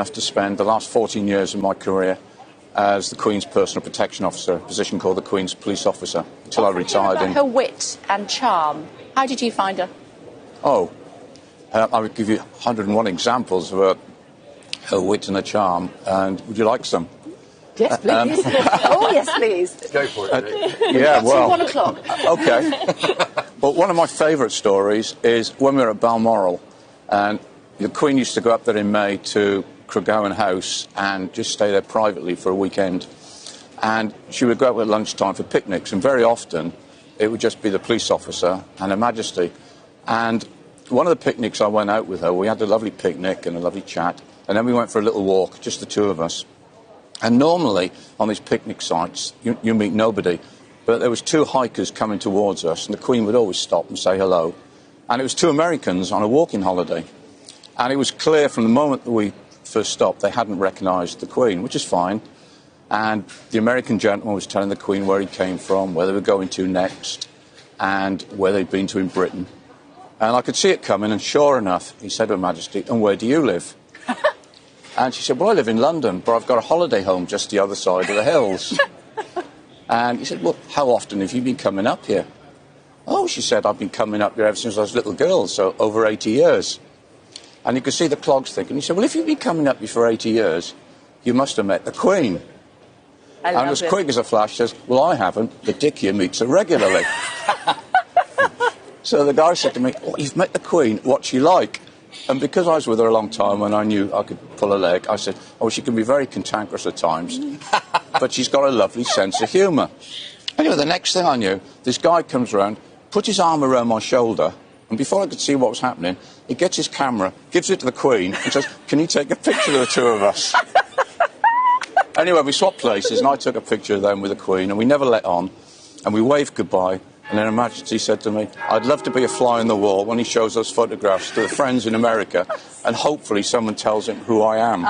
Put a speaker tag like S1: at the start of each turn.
S1: Have to spend the last 14 years of my career as the Queen's personal protection officer, a position called the Queen's police officer, until I retired.
S2: Her wit and charm. How did you find her?
S1: I would give you 101 examples of her wit and her charm. And would you like some?
S2: Yes, please. Oh, yes, please.
S3: Go for it.
S1: Yeah, well.
S2: 1 o'clock.
S1: Okay. But one of my favourite stories is when we were at Balmoral, and the Queen used to go up there in May to Craiggowan House and just stay there privately for a weekend. And she would go out at lunchtime for picnics, and very often it would just be the police officer and Her Majesty. And one of the picnics I went out with her, we had a lovely picnic and a lovely chat, and then we went for a little walk, just the two of us. And normally on these picnic sites you meet nobody, but there was two hikers coming towards us, and the Queen would always stop and say hello. And it was two Americans on a walking holiday. And it was clear from the moment that we first stopped they hadn't recognised the Queen, which is fine. And the American gentleman was telling the Queen where he came from, where they were going to next, and where they'd been to in Britain. And I could see it coming, and sure enough, he said to Her Majesty, "And where do you live?" And she said, "Well, I live in London, but I've got a holiday home just the other side of the hills." And he said, "Well, how often have you been coming up here?" "Oh," she said, "I've been coming up here ever since I was a little girl, so over 80 years. And you could see the clogs thinking. He said, "Well, if you've been coming up here for 80 years, you must have met the Queen." And as quick as a flash says, "Well, I haven't. The dick here meets her regularly." So the guy said to me, "Oh, you've met the Queen. What's she like?" And because I was with her a long time and I knew I could pull her leg, I said, "Oh, she can be very cantankerous at times, but she's got a lovely sense of humour." Anyway, the next thing I knew, this guy comes around, put his arm around my shoulder, and before I could see what was happening, he gets his camera, gives it to the Queen, and says, "Can you take a picture of the two of us?" Anyway, we swapped places, and I took a picture of them with the Queen, and we never let on, and we waved goodbye. And then Her Majesty said to me, "I'd love to be a fly on the wall when he shows those photographs to the friends in America, and hopefully someone tells him who I am."